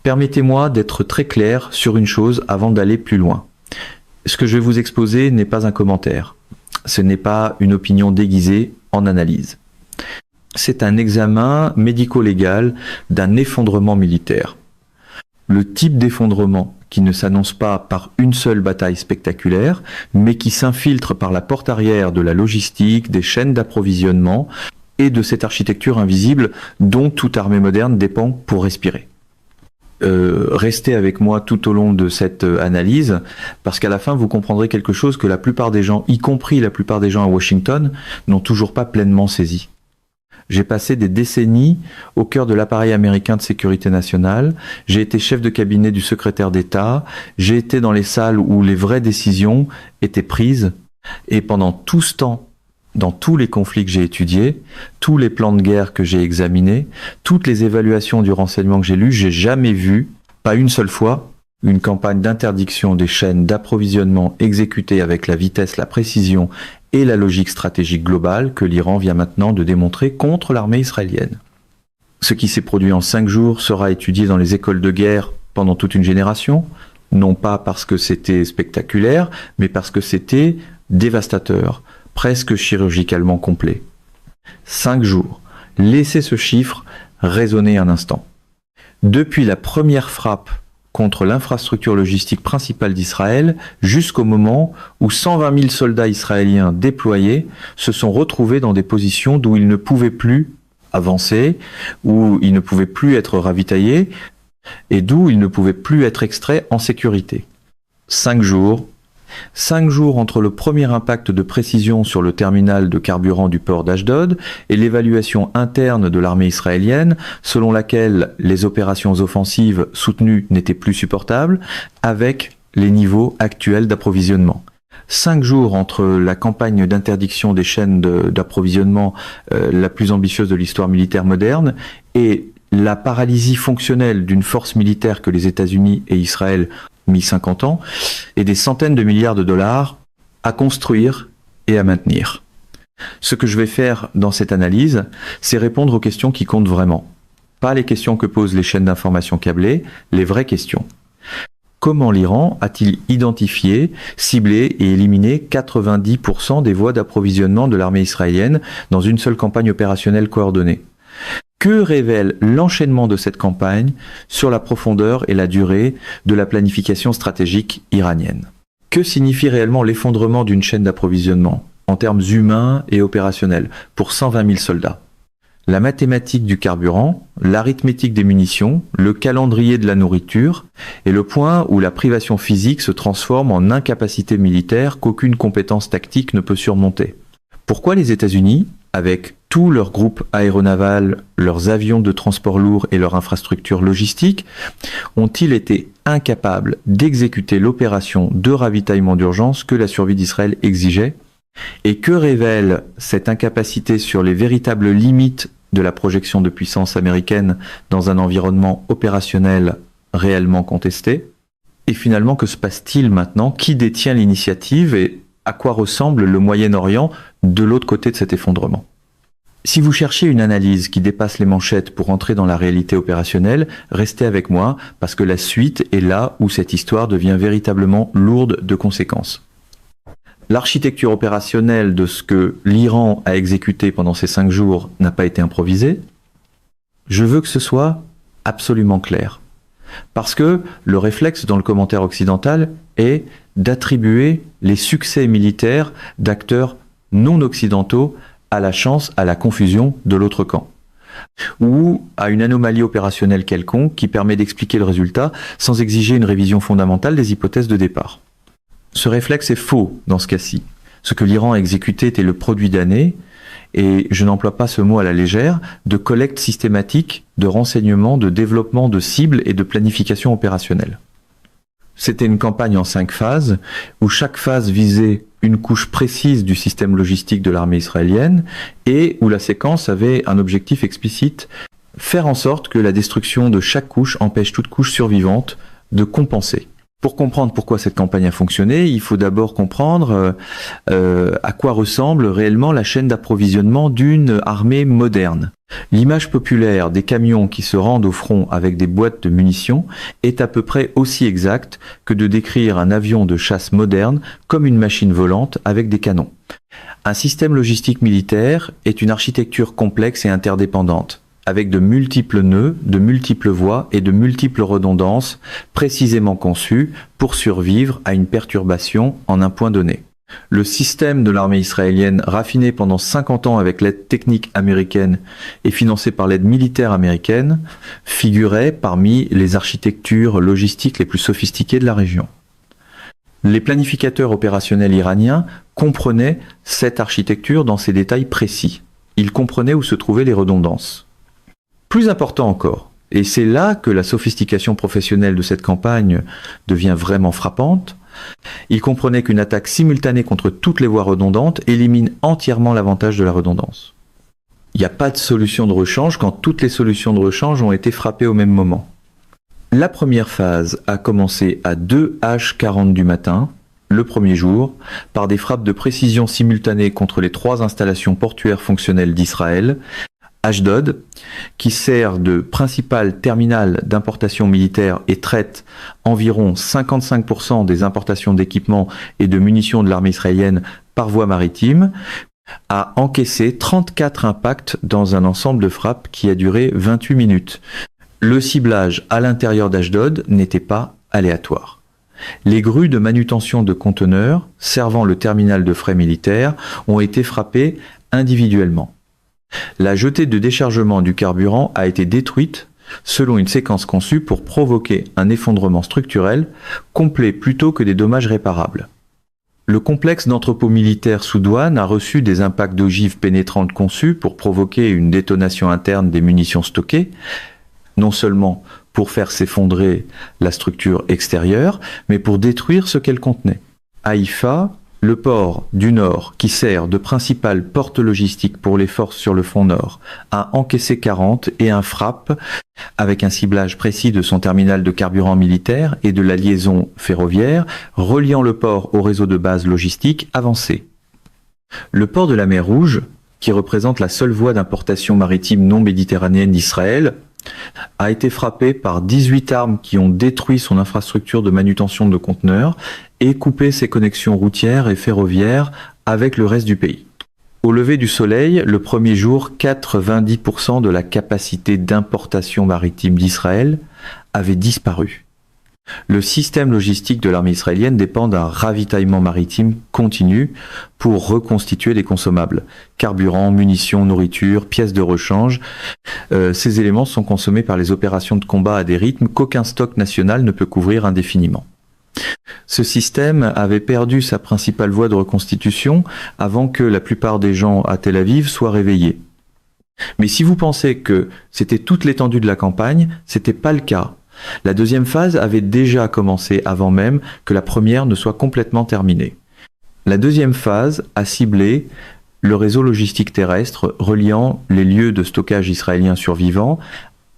Permettez-moi d'être très clair sur une chose avant d'aller plus loin. Ce que je vais vous exposer n'est pas un commentaire. Ce n'est pas une opinion déguisée en analyse. C'est un examen médico-légal d'un effondrement militaire. Le type d'effondrement qui ne s'annonce pas par une seule bataille spectaculaire, mais qui s'infiltre par la porte arrière de la logistique, des chaînes d'approvisionnement et de cette architecture invisible dont toute armée moderne dépend pour respirer. Restez avec moi tout au long de cette analyse, parce qu'à la fin vous comprendrez quelque chose que la plupart des gens, y compris la plupart des gens à Washington, n'ont toujours pas pleinement saisi. J'ai passé des décennies au cœur de l'appareil américain de sécurité nationale, j'ai été chef de cabinet du secrétaire d'État, j'ai été dans les salles où les vraies décisions étaient prises, et pendant tout ce temps, dans tous les conflits que j'ai étudiés, tous les plans de guerre que j'ai examinés, toutes les évaluations du renseignement que j'ai lues, j'ai jamais vu, pas une seule fois, une campagne d'interdiction des chaînes d'approvisionnement exécutée avec la vitesse, la précision et la logique stratégique globale que l'Iran vient maintenant de démontrer contre l'armée israélienne. Ce qui s'est produit en 5 jours sera étudié dans les écoles de guerre pendant toute une génération, non pas parce que c'était spectaculaire, mais parce que c'était dévastateur, presque chirurgicalement complet. 5 jours. Laissez ce chiffre résonner un instant. Depuis la première frappe contre l'infrastructure logistique principale d'Israël, jusqu'au moment où 120 000 soldats israéliens déployés se sont retrouvés dans des positions d'où ils ne pouvaient plus avancer, où ils ne pouvaient plus être ravitaillés, et d'où ils ne pouvaient plus être extraits en sécurité. 5 jours. 5 jours entre le premier impact de précision sur le terminal de carburant du port d'Ashdod et l'évaluation interne de l'armée israélienne selon laquelle les opérations offensives soutenues n'étaient plus supportables avec les niveaux actuels d'approvisionnement. 5 jours entre la campagne d'interdiction des chaînes d'approvisionnement la plus ambitieuse de l'histoire militaire moderne et la paralysie fonctionnelle d'une force militaire que les États-Unis et Israël mis 50 ans, et des centaines de milliards de dollars à construire et à maintenir. Ce que je vais faire dans cette analyse, c'est répondre aux questions qui comptent vraiment. Pas les questions que posent les chaînes d'information câblées, les vraies questions. Comment l'Iran a-t-il identifié, ciblé et éliminé 90% des voies d'approvisionnement de l'armée israélienne dans une seule campagne opérationnelle coordonnée ? Que révèle l'enchaînement de cette campagne sur la profondeur et la durée de la planification stratégique iranienne? Que signifie réellement l'effondrement d'une chaîne d'approvisionnement en termes humains et opérationnels pour 120 000 soldats? La mathématique du carburant, l'arithmétique des munitions, le calendrier de la nourriture et le point où la privation physique se transforme en incapacité militaire qu'aucune compétence tactique ne peut surmonter. Pourquoi les États-Unis, avec tout leur groupe aéronaval, leurs avions de transport lourd et leur infrastructure logistique, ont-ils été incapables d'exécuter l'opération de ravitaillement d'urgence que la survie d'Israël exigeait? Et que révèle cette incapacité sur les véritables limites de la projection de puissance américaine dans un environnement opérationnel réellement contesté? Et finalement, que se passe-t-il maintenant? Qui détient l'initiative et à quoi ressemble le Moyen-Orient de l'autre côté de cet effondrement? Si vous cherchez une analyse qui dépasse les manchettes pour entrer dans la réalité opérationnelle, restez avec moi parce que la suite est là où cette histoire devient véritablement lourde de conséquences. L'architecture opérationnelle de ce que l'Iran a exécuté pendant ces 5 jours n'a pas été improvisée. Je veux que ce soit absolument clair. Parce que le réflexe dans le commentaire occidental est d'attribuer les succès militaires d'acteurs non occidentaux à la chance, à la confusion de l'autre camp, ou à une anomalie opérationnelle quelconque qui permet d'expliquer le résultat sans exiger une révision fondamentale des hypothèses de départ. Ce réflexe est faux dans ce cas-ci. Ce que l'Iran a exécuté était le produit d'années, et je n'emploie pas ce mot à la légère, de collecte systématique, de renseignements, de développement de cibles et de planification opérationnelle. C'était une campagne en 5 phases, où chaque phase visait une couche précise du système logistique de l'armée israélienne, et où la séquence avait un objectif explicite, faire en sorte que la destruction de chaque couche empêche toute couche survivante de compenser. Pour comprendre pourquoi cette campagne a fonctionné, il faut d'abord comprendre à quoi ressemble réellement la chaîne d'approvisionnement d'une armée moderne. L'image populaire des camions qui se rendent au front avec des boîtes de munitions est à peu près aussi exacte que de décrire un avion de chasse moderne comme une machine volante avec des canons. Un système logistique militaire est une architecture complexe et interdépendante, avec de multiples nœuds, de multiples voies et de multiples redondances précisément conçues pour survivre à une perturbation en un point donné. Le système de l'armée israélienne, raffiné pendant 50 ans avec l'aide technique américaine et financé par l'aide militaire américaine, figurait parmi les architectures logistiques les plus sophistiquées de la région. Les planificateurs opérationnels iraniens comprenaient cette architecture dans ses détails précis. Ils comprenaient où se trouvaient les redondances. Plus important encore, et c'est là que la sophistication professionnelle de cette campagne devient vraiment frappante, ils comprenaient qu'une attaque simultanée contre toutes les voies redondantes élimine entièrement l'avantage de la redondance. Il n'y a pas de solution de rechange quand toutes les solutions de rechange ont été frappées au même moment. La première phase a commencé à 2h40 du matin, le premier jour, par des frappes de précision simultanées contre les 3 installations portuaires fonctionnelles d'Israël, Ashdod, qui sert de principal terminal d'importation militaire et traite environ 55% des importations d'équipements et de munitions de l'armée israélienne par voie maritime, a encaissé 34 impacts dans un ensemble de frappes qui a duré 28 minutes. Le ciblage à l'intérieur d'Ashdod n'était pas aléatoire. Les grues de manutention de conteneurs servant le terminal de fret militaire ont été frappées individuellement. La jetée de déchargement du carburant a été détruite selon une séquence conçue pour provoquer un effondrement structurel complet plutôt que des dommages réparables. Le complexe d'entrepôts militaires sous douane a reçu des impacts d'ogives pénétrantes conçus pour provoquer une détonation interne des munitions stockées, non seulement pour faire s'effondrer la structure extérieure, mais pour détruire ce qu'elle contenait. Haïfa, le port du Nord, qui sert de principale porte logistique pour les forces sur le front Nord, a encaissé 40 et un frappe avec un ciblage précis de son terminal de carburant militaire et de la liaison ferroviaire reliant le port au réseau de base logistique avancé. Le port de la mer Rouge, qui représente la seule voie d'importation maritime non méditerranéenne d'Israël, a été frappé par 18 armes qui ont détruit son infrastructure de manutention de conteneurs et coupé ses connexions routières et ferroviaires avec le reste du pays. Au lever du soleil, le premier jour, 90% de la capacité d'importation maritime d'Israël avait disparu. Le système logistique de l'armée israélienne dépend d'un ravitaillement maritime continu pour reconstituer des consommables. Carburant, munitions, nourriture, pièces de rechange. Ces éléments sont consommés par les opérations de combat à des rythmes qu'aucun stock national ne peut couvrir indéfiniment. Ce système avait perdu sa principale voie de reconstitution avant que la plupart des gens à Tel Aviv soient réveillés. Mais si vous pensez que c'était toute l'étendue de la campagne, c'était pas le cas. La deuxième phase avait déjà commencé avant même que la première ne soit complètement terminée. La deuxième phase a ciblé le réseau logistique terrestre reliant les lieux de stockage israéliens survivants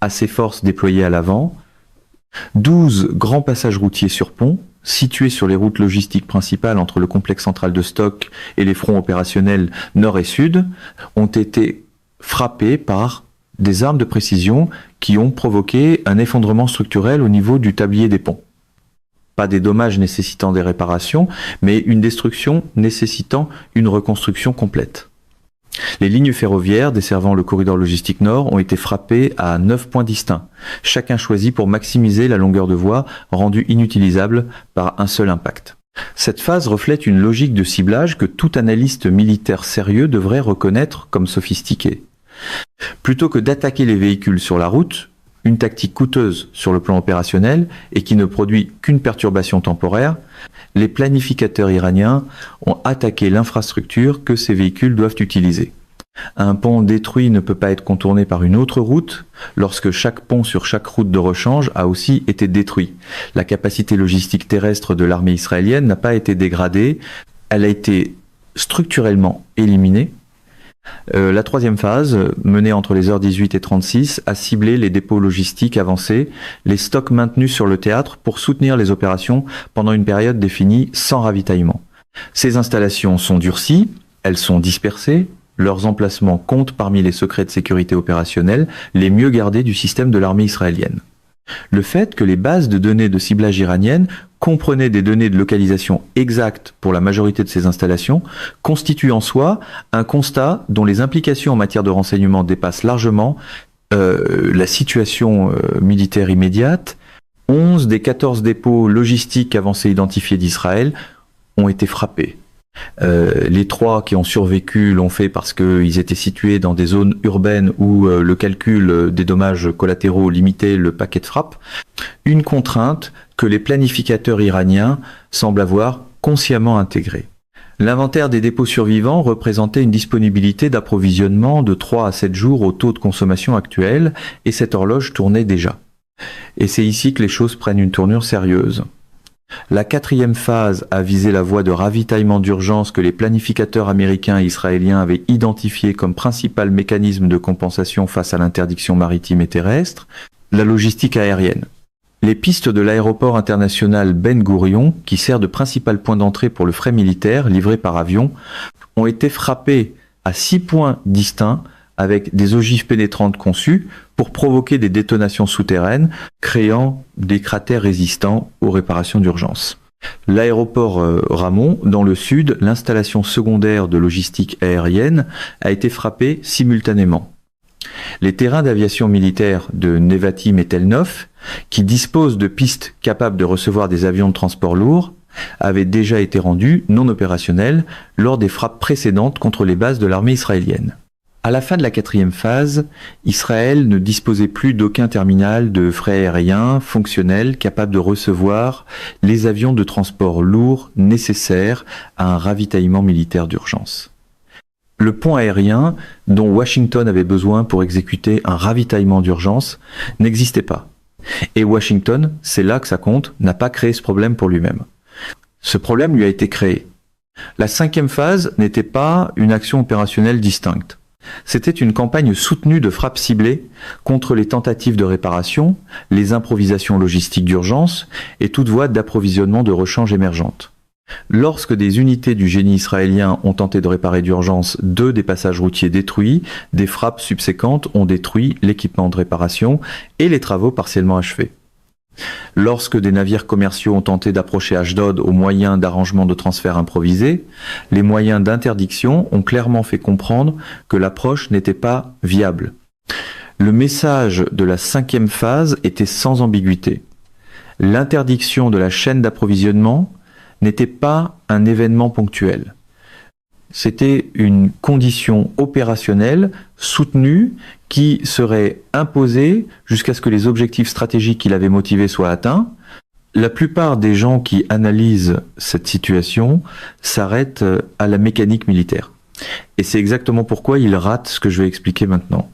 à ses forces déployées à l'avant, 12 grands passages routiers sur pont, situés sur les routes logistiques principales entre le complexe central de stock et les fronts opérationnels nord et sud, ont été frappés par des armes de précision qui ont provoqué un effondrement structurel au niveau du tablier des ponts. Pas des dommages nécessitant des réparations, mais une destruction nécessitant une reconstruction complète. Les lignes ferroviaires desservant le corridor logistique nord ont été frappées à 9 points distincts, chacun choisi pour maximiser la longueur de voie rendue inutilisable par un seul impact. Cette phase reflète une logique de ciblage que tout analyste militaire sérieux devrait reconnaître comme sophistiquée. Plutôt que d'attaquer les véhicules sur la route, une tactique coûteuse sur le plan opérationnel et qui ne produit qu'une perturbation temporaire, les planificateurs iraniens ont attaqué l'infrastructure que ces véhicules doivent utiliser. Un pont détruit ne peut pas être contourné par une autre route lorsque chaque pont sur chaque route de rechange a aussi été détruit. La capacité logistique terrestre de l'armée israélienne n'a pas été dégradée, elle a été structurellement éliminée La troisième phase, menée entre les heures 18 et 36, a ciblé les dépôts logistiques avancés, les stocks maintenus sur le théâtre pour soutenir les opérations pendant une période définie sans ravitaillement. Ces installations sont durcies, elles sont dispersées, leurs emplacements comptent parmi les secrets de sécurité opérationnelle les mieux gardés du système de l'armée israélienne. Le fait que les bases de données de ciblage iraniennes comprenaient des données de localisation exactes pour la majorité de ces installations constitue en soi un constat dont les implications en matière de renseignement dépassent largement la situation militaire immédiate. 11 des 14 dépôts logistiques avancés identifiés d'Israël ont été frappés. Les 3 qui ont survécu l'ont fait parce qu'ils étaient situés dans des zones urbaines où le calcul des dommages collatéraux limitait le paquet de frappe. Une contrainte que les planificateurs iraniens semblent avoir consciemment intégrée. L'inventaire des dépôts survivants représentait une disponibilité d'approvisionnement de 3 à 7 jours au taux de consommation actuel, et cette horloge tournait déjà. Et c'est ici que les choses prennent une tournure sérieuse. La quatrième phase a visé la voie de ravitaillement d'urgence que les planificateurs américains et israéliens avaient identifié comme principal mécanisme de compensation face à l'interdiction maritime et terrestre, la logistique aérienne. Les pistes de l'aéroport international Ben Gourion, qui sert de principal point d'entrée pour le fret militaire livré par avion, ont été frappées à 6 points distincts avec des ogives pénétrantes conçues pour provoquer des détonations souterraines, créant des cratères résistants aux réparations d'urgence. L'aéroport Ramon, dans le sud, l'installation secondaire de logistique aérienne, a été frappée simultanément. Les terrains d'aviation militaire de Nevatim et Tel Nof, qui disposent de pistes capables de recevoir des avions de transport lourds, avaient déjà été rendus non opérationnels lors des frappes précédentes contre les bases de l'armée israélienne. À la fin de la quatrième phase, Israël ne disposait plus d'aucun terminal de fret aérien fonctionnel capable de recevoir les avions de transport lourds nécessaires à un ravitaillement militaire d'urgence. Le pont aérien dont Washington avait besoin pour exécuter un ravitaillement d'urgence n'existait pas. Et Washington, c'est là que ça compte, n'a pas créé ce problème pour lui-même. Ce problème lui a été créé. La cinquième phase n'était pas une action opérationnelle distincte. C'était une campagne soutenue de frappes ciblées contre les tentatives de réparation, les improvisations logistiques d'urgence et toute voie d'approvisionnement de rechange émergente. Lorsque des unités du génie israélien ont tenté de réparer d'urgence 2 des passages routiers détruits, des frappes subséquentes ont détruit l'équipement de réparation et les travaux partiellement achevés. Lorsque des navires commerciaux ont tenté d'approcher Ashdod au moyen d'arrangements de transfert improvisés, les moyens d'interdiction ont clairement fait comprendre que l'approche n'était pas viable. Le message de la cinquième phase était sans ambiguïté. L'interdiction de la chaîne d'approvisionnement n'était pas un événement ponctuel. C'était une condition opérationnelle soutenue qui serait imposée jusqu'à ce que les objectifs stratégiques qui l'avaient motivé soient atteints. La plupart des gens qui analysent cette situation s'arrêtent à la mécanique militaire. Et c'est exactement pourquoi ils ratent ce que je vais expliquer maintenant.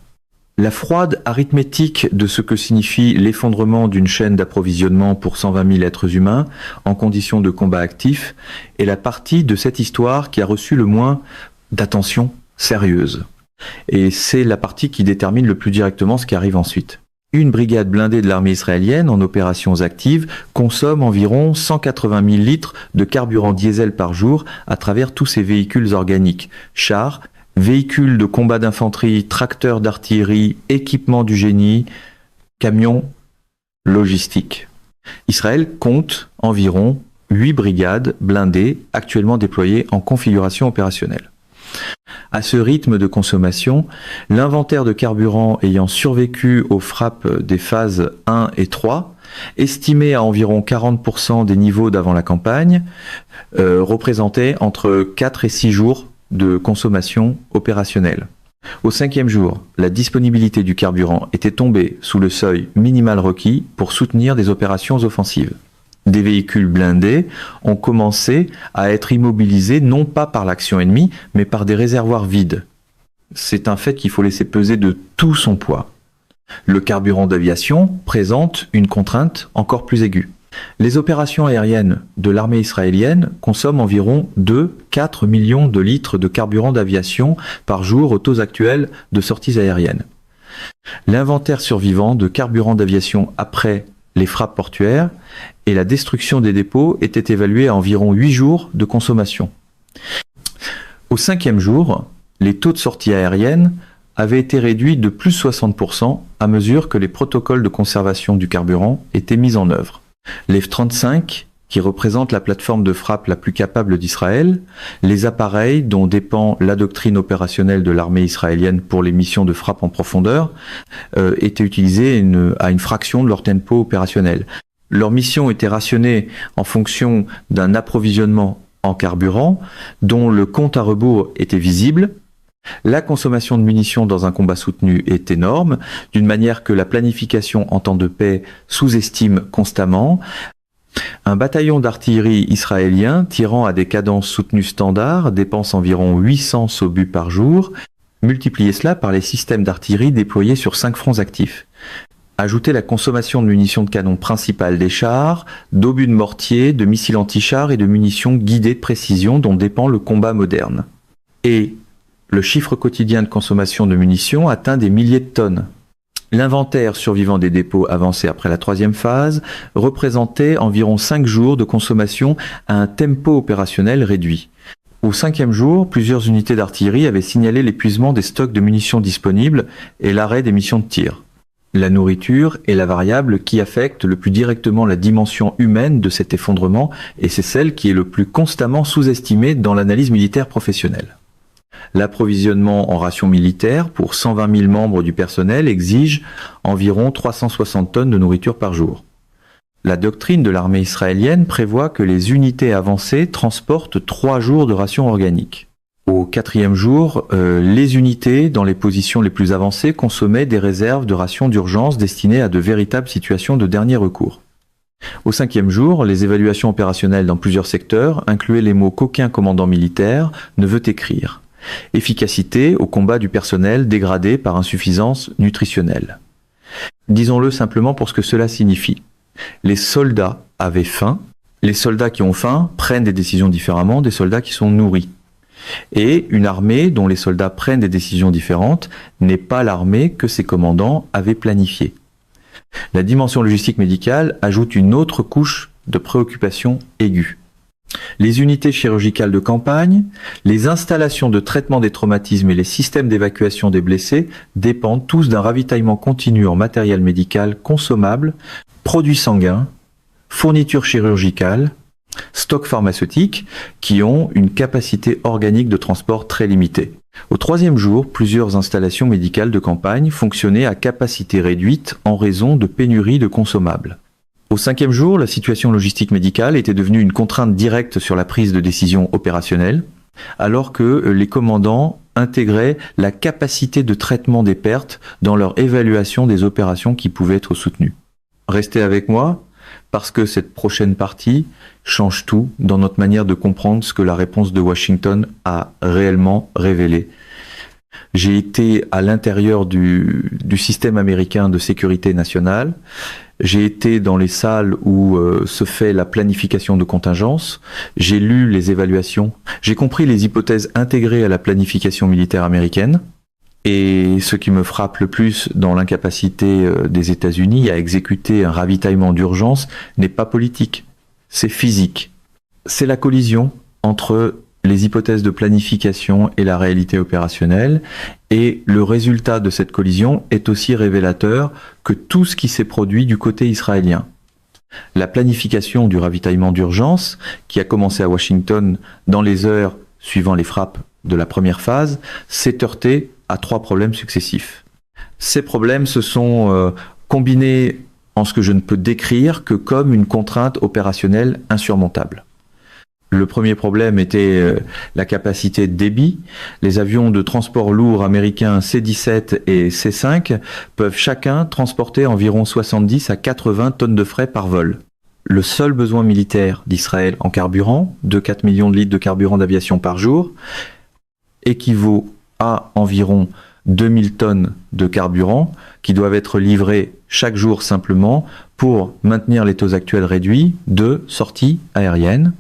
La froide arithmétique de ce que signifie l'effondrement d'une chaîne d'approvisionnement pour 120 000 êtres humains en conditions de combat actif est la partie de cette histoire qui a reçu le moins d'attention sérieuse. Et c'est la partie qui détermine le plus directement ce qui arrive ensuite. Une brigade blindée de l'armée israélienne en opérations actives consomme environ 180 000 litres de carburant diesel par jour à travers tous ses véhicules organiques, chars, véhicules de combat d'infanterie, tracteurs d'artillerie, équipements du génie, camions, logistique. Israël compte environ 8 brigades blindées actuellement déployées en configuration opérationnelle. À ce rythme de consommation, l'inventaire de carburant ayant survécu aux frappes des phases 1 et 3, estimé à environ 40% des niveaux d'avant la campagne, représentait entre 4 et 6 jours de consommation opérationnelle. Au 5e jour, la disponibilité du carburant était tombée sous le seuil minimal requis pour soutenir des opérations offensives. Des véhicules blindés ont commencé à être immobilisés non pas par l'action ennemie, mais par des réservoirs vides. C'est un fait qu'il faut laisser peser de tout son poids. Le carburant d'aviation présente une contrainte encore plus aiguë. Les opérations aériennes de l'armée israélienne consomment environ 2-4 millions de litres de carburant d'aviation par jour au taux actuel de sorties aériennes. L'inventaire survivant de carburant d'aviation après les frappes portuaires et la destruction des dépôts était évalué à environ 8 jours de consommation. Au 5e jour, les taux de sortie aérienne avaient été réduits de plus 60% à mesure que les protocoles de conservation du carburant étaient mis en œuvre. Les F-35, qui représentent la plateforme de frappe la plus capable d'Israël, les appareils dont dépend la doctrine opérationnelle de l'armée israélienne pour les missions de frappe en profondeur, étaient utilisés à une fraction de leur tempo opérationnel. Leur mission était rationnée en fonction d'un approvisionnement en carburant dont le compte à rebours était visible. La consommation de munitions dans un combat soutenu est énorme, d'une manière que la planification en temps de paix sous-estime constamment. Un bataillon d'artillerie israélien tirant à des cadences soutenues standards dépense environ 800 obus par jour. Multipliez cela par les systèmes d'artillerie déployés sur 5 fronts actifs. Ajoutez la consommation de munitions de canon principales des chars, d'obus de mortier, de missiles anti-chars et de munitions guidées de précision dont dépend le combat moderne. Et le chiffre quotidien de consommation de munitions atteint des milliers de tonnes. L'inventaire survivant des dépôts avancés après la 3e phase représentait environ 5 jours de consommation à un tempo opérationnel réduit. Au 5e jour, plusieurs unités d'artillerie avaient signalé l'épuisement des stocks de munitions disponibles et l'arrêt des missions de tir. La nourriture est la variable qui affecte le plus directement la dimension humaine de cet effondrement et c'est celle qui est le plus constamment sous-estimée dans l'analyse militaire professionnelle. L'approvisionnement en rations militaires pour 120 000 membres du personnel exige environ 360 tonnes de nourriture par jour. La doctrine de l'armée israélienne prévoit que les unités avancées transportent 3 jours de rations organiques. Au 4e jour, les unités dans les positions les plus avancées consommaient des réserves de rations d'urgence destinées à de véritables situations de dernier recours. Au 5e jour, les évaluations opérationnelles dans plusieurs secteurs incluaient les mots qu'aucun commandant militaire ne veut écrire. Efficacité au combat du personnel dégradé par insuffisance nutritionnelle. Disons-le simplement pour ce que cela signifie. Les soldats avaient faim. Les soldats qui ont faim prennent des décisions différemment des soldats qui sont nourris. Et une armée dont les soldats prennent des décisions différentes n'est pas l'armée que ses commandants avaient planifiée. La dimension logistique médicale ajoute une autre couche de préoccupation aiguë. Les unités chirurgicales de campagne, les installations de traitement des traumatismes et les systèmes d'évacuation des blessés dépendent tous d'un ravitaillement continu en matériel médical consommable, produits sanguins, fournitures chirurgicales, stocks pharmaceutiques qui ont une capacité organique de transport très limitée. Au 3e jour, plusieurs installations médicales de campagne fonctionnaient à capacité réduite en raison de pénuries de consommables. Au 5e jour, la situation logistique médicale était devenue une contrainte directe sur la prise de décision opérationnelle, alors que les commandants intégraient la capacité de traitement des pertes dans leur évaluation des opérations qui pouvaient être soutenues. Restez avec moi, parce que cette prochaine partie change tout dans notre manière de comprendre ce que la réponse de Washington a réellement révélé. J'ai été à l'intérieur du système américain de sécurité nationale. J'ai été dans les salles où se fait la planification de contingence. J'ai lu les évaluations. J'ai compris les hypothèses intégrées à la planification militaire américaine. Et ce qui me frappe le plus dans l'incapacité des États-Unis à exécuter un ravitaillement d'urgence n'est pas politique, c'est physique. C'est la collision entre les hypothèses de planification et la réalité opérationnelle, et le résultat de cette collision est aussi révélateur que tout ce qui s'est produit du côté israélien. La planification du ravitaillement d'urgence, qui a commencé à Washington dans les heures suivant les frappes de la première phase, s'est heurtée à 3 problèmes successifs. Ces problèmes se sont combinés en ce que je ne peux décrire que comme une contrainte opérationnelle insurmontable. Le premier problème était la capacité de débit. Les avions de transport lourd américains C-17 et C-5 peuvent chacun transporter environ 70 à 80 tonnes de fret par vol. Le seul besoin militaire d'Israël en carburant, de 4 millions de litres de carburant d'aviation par jour, équivaut à environ 2000 tonnes de carburant qui doivent être livrées chaque jour simplement pour maintenir les taux actuels réduits de sorties aériennes.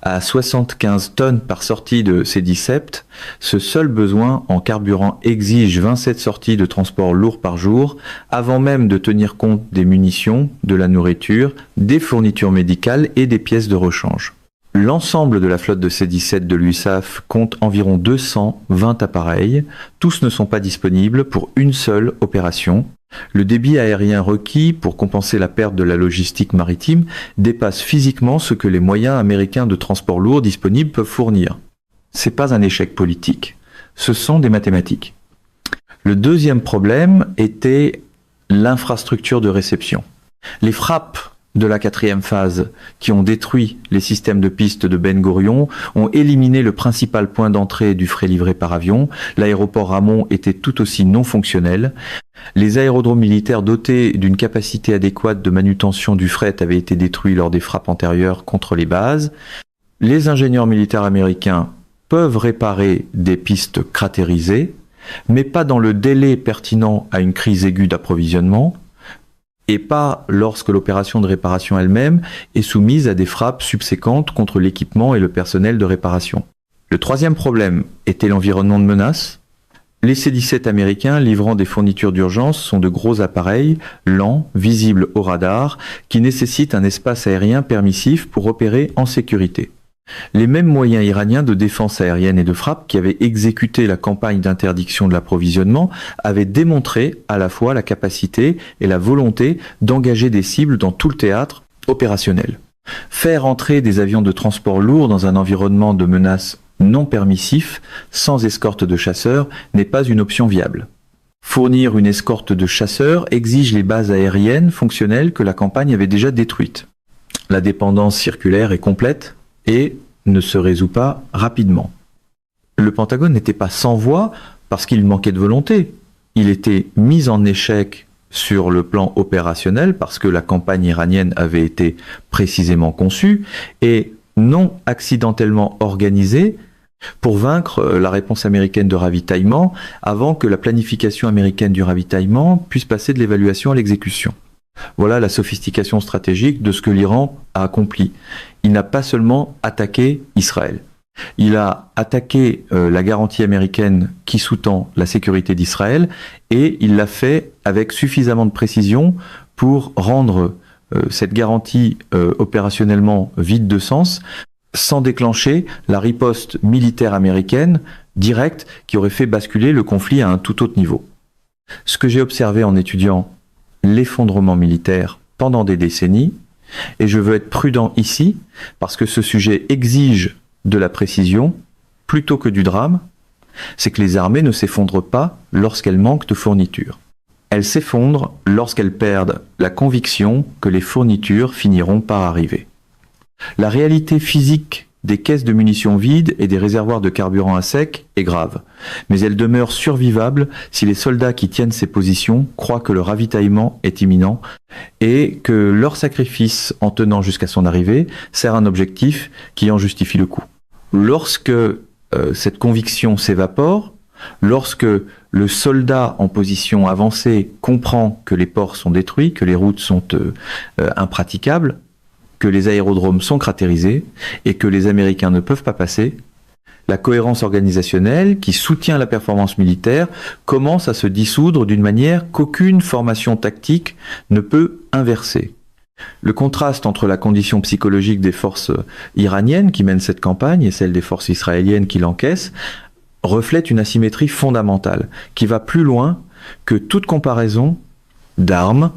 À 75 tonnes par sortie de C-17, ce seul besoin en carburant exige 27 sorties de transport lourd par jour, avant même de tenir compte des munitions, de la nourriture, des fournitures médicales et des pièces de rechange. L'ensemble de la flotte de C-17 de l'USAF compte environ 220 appareils. Tous ne sont pas disponibles pour une seule opération. Le débit aérien requis pour compenser la perte de la logistique maritime dépasse physiquement ce que les moyens américains de transport lourd disponibles peuvent fournir. C'est pas un échec politique, ce sont des mathématiques. Le deuxième problème était l'infrastructure de réception. Les frappes de la quatrième phase qui ont détruit les systèmes de piste de Ben Gurion ont éliminé le principal point d'entrée du fret livré par avion. L'aéroport Ramon était tout aussi non fonctionnel. Les aérodromes militaires dotés d'une capacité adéquate de manutention du fret avaient été détruits lors des frappes antérieures contre les bases. Les ingénieurs militaires américains peuvent réparer des pistes cratérisées, mais pas dans le délai pertinent à une crise aiguë d'approvisionnement, et pas lorsque l'opération de réparation elle-même est soumise à des frappes subséquentes contre l'équipement et le personnel de réparation. Le troisième problème était l'environnement de menace. Les C-17 américains livrant des fournitures d'urgence sont de gros appareils, lents, visibles au radar, qui nécessitent un espace aérien permissif pour opérer en sécurité. Les mêmes moyens iraniens de défense aérienne et de frappe qui avaient exécuté la campagne d'interdiction de l'approvisionnement avaient démontré à la fois la capacité et la volonté d'engager des cibles dans tout le théâtre opérationnel. Faire entrer des avions de transport lourd dans un environnement de menace non permissif, sans escorte de chasseurs, n'est pas une option viable. Fournir une escorte de chasseurs exige les bases aériennes fonctionnelles que la campagne avait déjà détruites. La dépendance circulaire est complète et ne se résout pas rapidement. Le Pentagone n'était pas sans voix parce qu'il manquait de volonté. Il était mis en échec sur le plan opérationnel parce que la campagne iranienne avait été précisément conçue et non accidentellement organisée pour vaincre la réponse américaine de ravitaillement avant que la planification américaine du ravitaillement puisse passer de l'évaluation à l'exécution. Voilà la sophistication stratégique de ce que l'Iran a accompli. Il n'a pas seulement attaqué Israël. Il a attaqué la garantie américaine qui sous-tend la sécurité d'Israël et il l'a fait avec suffisamment de précision pour rendre cette garantie opérationnellement vide de sens sans déclencher la riposte militaire américaine directe qui aurait fait basculer le conflit à un tout autre niveau. Ce que j'ai observé en étudiant l'effondrement militaire pendant des décennies, et je veux être prudent ici, parce que ce sujet exige de la précision plutôt que du drame, c'est que les armées ne s'effondrent pas lorsqu'elles manquent de fournitures. Elles s'effondrent lorsqu'elles perdent la conviction que les fournitures finiront par arriver. La réalité physique des caisses de munitions vides et des réservoirs de carburant à sec est grave, mais elle demeure survivable si les soldats qui tiennent ces positions croient que le ravitaillement est imminent et que leur sacrifice en tenant jusqu'à son arrivée sert un objectif qui en justifie le coût. Lorsque cette conviction s'évapore, lorsque le soldat en position avancée comprend que les ports sont détruits, que les routes sont impraticables, que les aérodromes sont cratérisés et que les Américains ne peuvent pas passer, la cohérence organisationnelle qui soutient la performance militaire commence à se dissoudre d'une manière qu'aucune formation tactique ne peut inverser. Le contraste entre la condition psychologique des forces iraniennes qui mènent cette campagne et celle des forces israéliennes qui l'encaissent reflète une asymétrie fondamentale qui va plus loin que toute comparaison d'armes.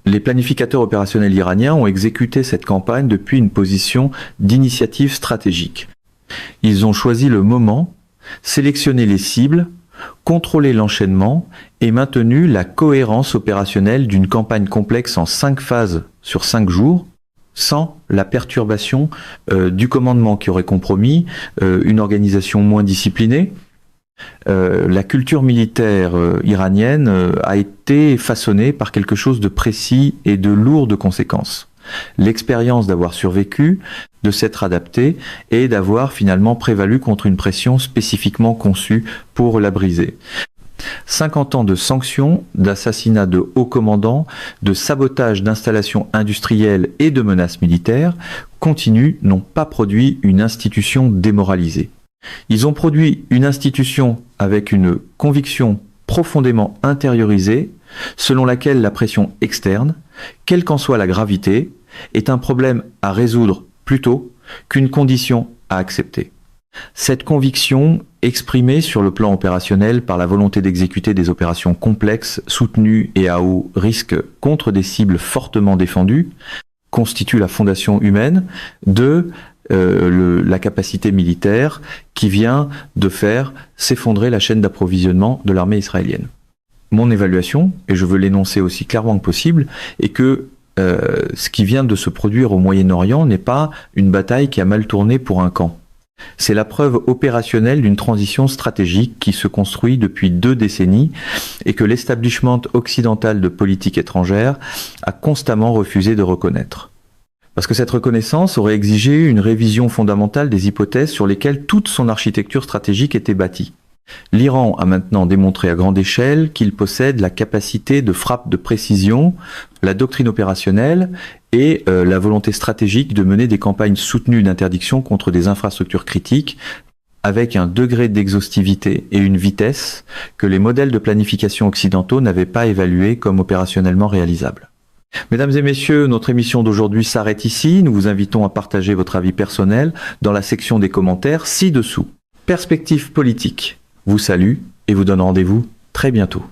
Les planificateurs opérationnels iraniens ont exécuté cette campagne depuis une position d'initiative stratégique. Ils ont choisi le moment, sélectionné les cibles, contrôlé l'enchaînement et maintenu la cohérence opérationnelle d'une campagne complexe en 5 phases sur 5 jours, sans la perturbation du commandement qui aurait compromis une organisation moins disciplinée. La culture militaire iranienne a été façonnée par quelque chose de précis et de lourd de conséquences. L'expérience d'avoir survécu, de s'être adapté et d'avoir finalement prévalu contre une pression spécifiquement conçue pour la briser. 50 ans de sanctions, d'assassinats de hauts commandants, de sabotage d'installations industrielles et de menaces militaires continuent n'ont pas produit une institution démoralisée. Ils ont produit une institution avec une conviction profondément intériorisée, selon laquelle la pression externe, quelle qu'en soit la gravité, est un problème à résoudre plutôt qu'une condition à accepter. Cette conviction, exprimée sur le plan opérationnel par la volonté d'exécuter des opérations complexes, soutenues et à haut risque contre des cibles fortement défendues, constitue la fondation humaine de la capacité militaire qui vient de faire s'effondrer la chaîne d'approvisionnement de l'armée israélienne. Mon évaluation, et je veux l'énoncer aussi clairement que possible, est que ce qui vient de se produire au Moyen-Orient n'est pas une bataille qui a mal tourné pour un camp. C'est la preuve opérationnelle d'une transition stratégique qui se construit depuis 2 décennies et que l'establishment occidental de politique étrangère a constamment refusé de reconnaître. Parce que cette reconnaissance aurait exigé une révision fondamentale des hypothèses sur lesquelles toute son architecture stratégique était bâtie. L'Iran a maintenant démontré à grande échelle qu'il possède la capacité de frappe de précision, la doctrine opérationnelle et la volonté stratégique de mener des campagnes soutenues d'interdiction contre des infrastructures critiques avec un degré d'exhaustivité et une vitesse que les modèles de planification occidentaux n'avaient pas évalué comme opérationnellement réalisables. Mesdames et messieurs, notre émission d'aujourd'hui s'arrête ici. Nous vous invitons à partager votre avis personnel dans la section des commentaires ci-dessous. Perspective politique vous salue et vous donne rendez-vous très bientôt.